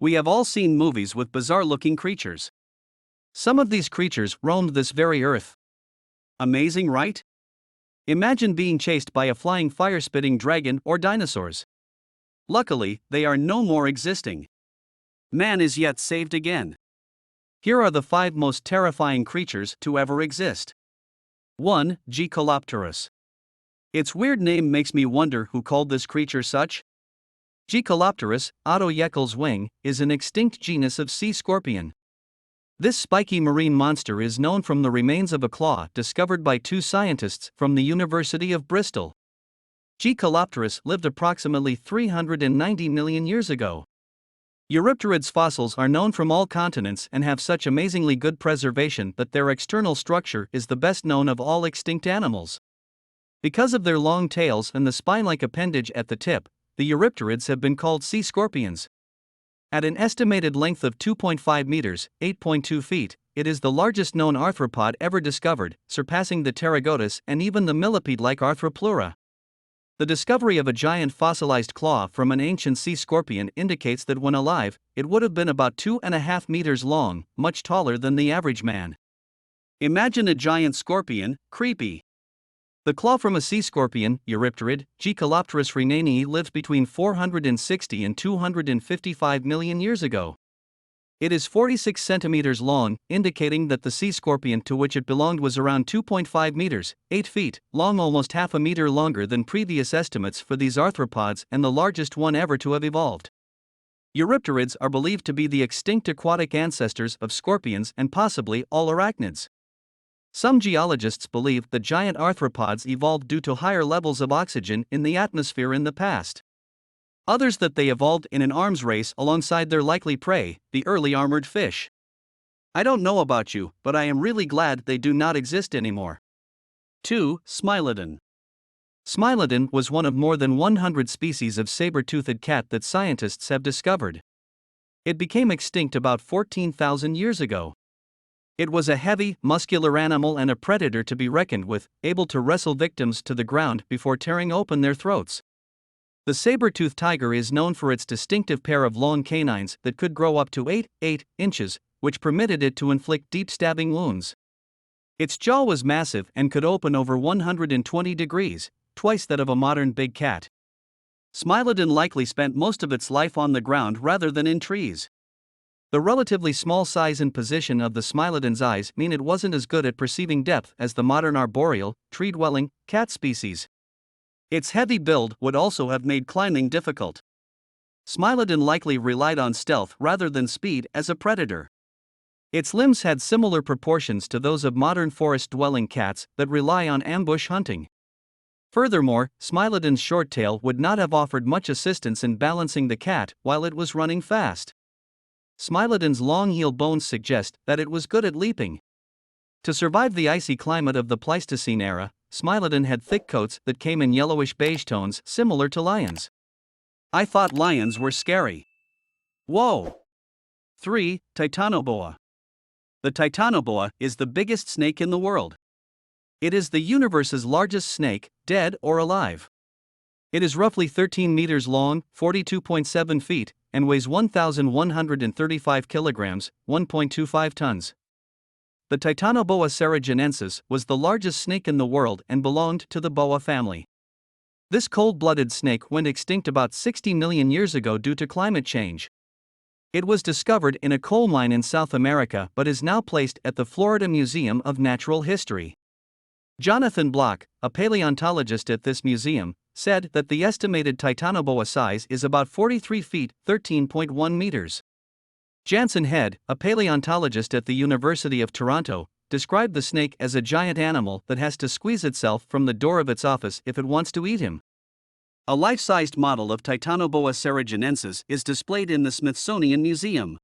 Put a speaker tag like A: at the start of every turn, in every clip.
A: We have all seen movies with bizarre-looking creatures. Some of these creatures roamed this very earth. Amazing, right? Imagine being chased by a flying fire-spitting dragon or dinosaurs. Luckily, they are no more existing. Man is yet saved again. Here are the 5 most terrifying creatures to ever exist. 1. Gcolopterus. Its weird name makes me wonder who called this creature such. Gcolopterus, Otto Jekyll's wing, is an extinct genus of sea scorpion. This spiky marine monster is known from the remains of a claw discovered by 2 scientists from the University of Bristol. Gcolopterus lived approximately 390 million years ago. Eurypterids fossils are known from all continents and have such amazingly good preservation that their external structure is the best known of all extinct animals. Because of their long tails and the spine-like appendage at the tip, the eurypterids have been called sea scorpions. At an estimated length of 2.5 meters, 8.2 feet, it is the largest known arthropod ever discovered, surpassing the pterygotus and even the millipede-like Arthropleura. The discovery of a giant fossilized claw from an ancient sea scorpion indicates that when alive, it would have been about 2.5 meters long, much taller than the average man. Imagine a giant scorpion, creepy. The claw from a sea scorpion, eurypterid, Gcolopterus rhenanii, lived between 460 and 255 million years ago. It is 46 centimeters long, indicating that the sea scorpion to which it belonged was around 2.5 meters, 8 feet, long, almost half a meter longer than previous estimates for these arthropods and the largest one ever to have evolved. Eurypterids are believed to be the extinct aquatic ancestors of scorpions and possibly all arachnids. Some geologists believe that giant arthropods evolved due to higher levels of oxygen in the atmosphere in the past. Others that they evolved in an arms race alongside their likely prey, the early armored fish. I don't know about you, but I am really glad they do not exist anymore. 2. Smilodon. Smilodon was one of more than 100 species of saber-toothed cat that scientists have discovered. It became extinct about 14,000 years ago. It was a heavy, muscular animal and a predator to be reckoned with, able to wrestle victims to the ground before tearing open their throats. The saber-toothed tiger is known for its distinctive pair of long canines that could grow up to 8 inches, which permitted it to inflict deep stabbing wounds. Its jaw was massive and could open over 120 degrees, twice that of a modern big cat. Smilodon likely spent most of its life on the ground rather than in trees. The relatively small size and position of the Smilodon's eyes mean it wasn't as good at perceiving depth as the modern arboreal, tree-dwelling, cat species. Its heavy build would also have made climbing difficult. Smilodon likely relied on stealth rather than speed as a predator. Its limbs had similar proportions to those of modern forest-dwelling cats that rely on ambush hunting. Furthermore, Smilodon's short tail would not have offered much assistance in balancing the cat while it was running fast. Smilodon's long heel bones suggest that it was good at leaping. To survive the icy climate of the Pleistocene era, Smilodon had thick coats that came in yellowish beige tones similar to lions. I thought lions were scary. Whoa! 3. Titanoboa. The titanoboa is the biggest snake in the world. It is the universe's largest snake, dead or alive. It is roughly 13 meters long, 42.7 feet, and weighs 1,135 kilograms, 1.25 tons. The Titanoboa ceruginoensis was the largest snake in the world and belonged to the boa family. This cold-blooded snake went extinct about 60 million years ago due to climate change. It was discovered in a coal mine in South America but is now placed at the Florida Museum of Natural History. Jonathan Block, a paleontologist at this museum, said that the estimated Titanoboa size is about 43 feet, 13.1 meters. Jansen Head, a paleontologist at the University of Toronto, described the snake as a giant animal that has to squeeze itself from the door of its office if it wants to eat him. A life-sized model of Titanoboa ceruginoensis is displayed in the Smithsonian Museum.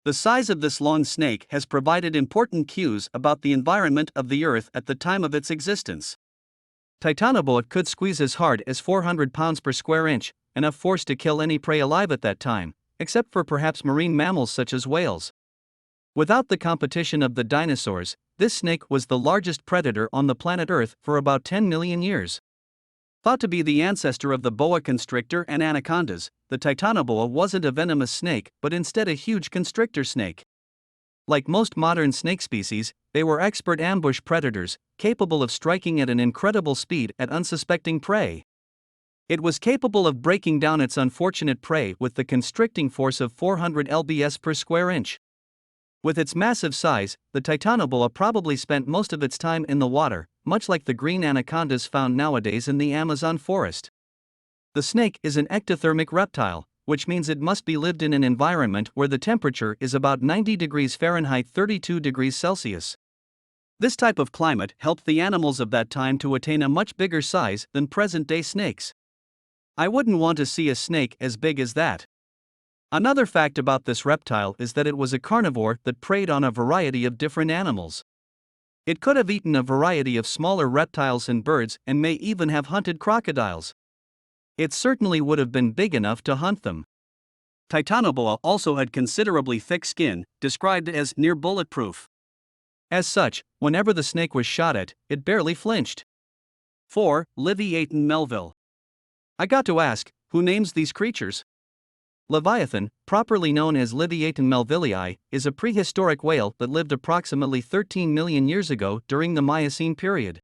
A: The size of this long snake has provided important cues about the environment of the Earth at the time of its existence. Titanoboa could squeeze as hard as 400 pounds per square inch, enough force to kill any prey alive at that time, except for perhaps marine mammals such as whales. Without the competition of the dinosaurs, this snake was the largest predator on the planet Earth for about 10 million years. Thought to be the ancestor of the boa constrictor and anacondas, the titanoboa wasn't a venomous snake but instead a huge constrictor snake. Like most modern snake species, they were expert ambush predators, capable of striking at an incredible speed at unsuspecting prey. It was capable of breaking down its unfortunate prey with the constricting force of 400 lbs per square inch. With its massive size, the titanoboa probably spent most of its time in the water, much like the green anacondas found nowadays in the Amazon forest. The snake is an ectothermic reptile, which means it must be lived in an environment where the temperature is about 90 degrees Fahrenheit 32 degrees Celsius. This type of climate helped the animals of that time to attain a much bigger size than present-day snakes. I wouldn't want to see a snake as big as that. Another fact about this reptile is that it was a carnivore that preyed on a variety of different animals. It could have eaten a variety of smaller reptiles and birds and may even have hunted crocodiles. It certainly would have been big enough to hunt them. Titanoboa also had considerably thick skin, described as near bulletproof. As such, whenever the snake was shot at, it barely flinched. 4. Leviathan Melville. I got to ask, who names these creatures? Leviathan, properly known as Leviathan melvillei, is a prehistoric whale that lived approximately 13 million years ago during the Miocene period.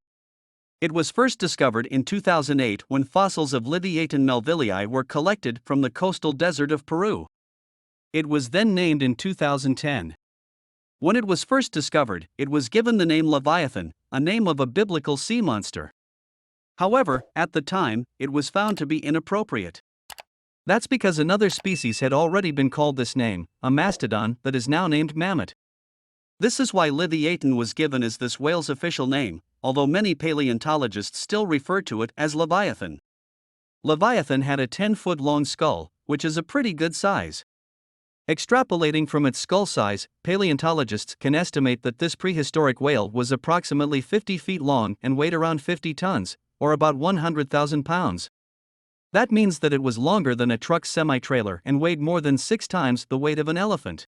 A: It was first discovered in 2008 when fossils of Leviathan melvillei were collected from the coastal desert of Peru. It was then named in 2010. When it was first discovered, it was given the name Leviathan, a name of a biblical sea monster. However, at the time, it was found to be inappropriate. That's because another species had already been called this name, a mastodon that is now named mammoth. This is why Leviathan was given as this whale's official name, although many paleontologists still refer to it as Leviathan. Leviathan had a 10-foot-long skull, which is a pretty good size. Extrapolating from its skull size, paleontologists can estimate that this prehistoric whale was approximately 50 feet long and weighed around 50 tons, or about 100,000 pounds. That means that it was longer than a truck's semi-trailer and weighed more than 6 times the weight of an elephant.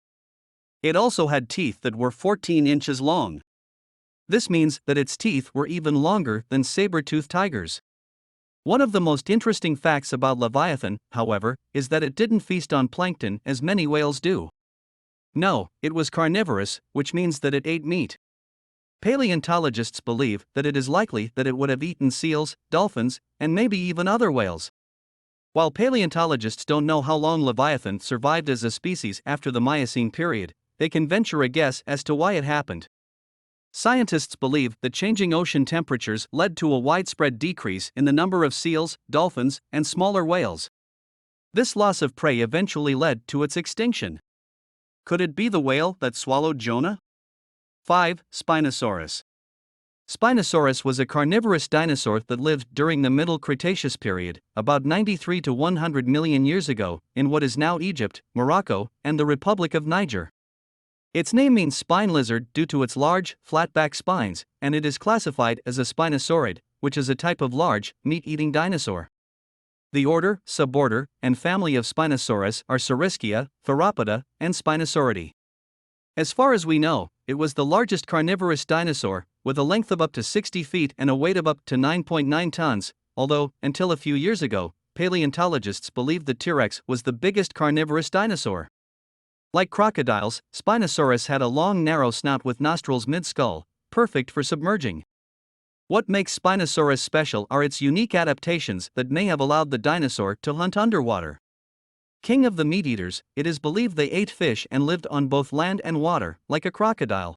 A: It also had teeth that were 14 inches long. This means that its teeth were even longer than saber-toothed tigers. One of the most interesting facts about Leviathan, however, is that it didn't feast on plankton as many whales do. No, it was carnivorous, which means that it ate meat. Paleontologists believe that it is likely that it would have eaten seals, dolphins, and maybe even other whales. While paleontologists don't know how long Leviathan survived as a species after the Miocene period, they can venture a guess as to why it happened. Scientists believe that changing ocean temperatures led to a widespread decrease in the number of seals, dolphins, and smaller whales. This loss of prey eventually led to its extinction. Could it be the whale that swallowed Jonah? 5. Spinosaurus. Spinosaurus was a carnivorous dinosaur that lived during the Middle Cretaceous period, about 93 to 100 million years ago, in what is now Egypt, Morocco, and the Republic of Niger. Its name means spine lizard due to its large, flat-back spines, and it is classified as a spinosaurid, which is a type of large, meat-eating dinosaur. The order, suborder, and family of Spinosaurus are Saurischia, Theropoda, and Spinosauridae. As far as we know, it was the largest carnivorous dinosaur, with a length of up to 60 feet and a weight of up to 9.9 tons, although, until a few years ago, paleontologists believed that T-Rex was the biggest carnivorous dinosaur. Like crocodiles, Spinosaurus had a long narrow snout with nostrils mid-skull, perfect for submerging. What makes Spinosaurus special are its unique adaptations that may have allowed the dinosaur to hunt underwater. King of the meat-eaters, it is believed they ate fish and lived on both land and water, like a crocodile.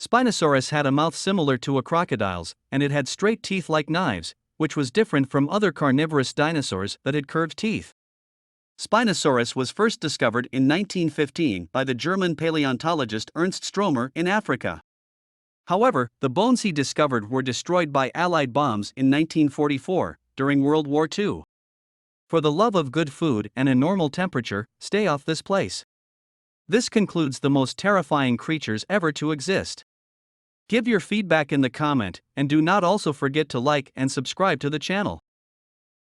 A: Spinosaurus had a mouth similar to a crocodile's, and it had straight teeth like knives, which was different from other carnivorous dinosaurs that had curved teeth. Spinosaurus was first discovered in 1915 by the German paleontologist Ernst Stromer in Africa. However, the bones he discovered were destroyed by Allied bombs in 1944, during World War II. For the love of good food and a normal temperature, stay off this place. This concludes the most terrifying creatures ever to exist. Give your feedback in the comment, and do not also forget to like and subscribe to the channel.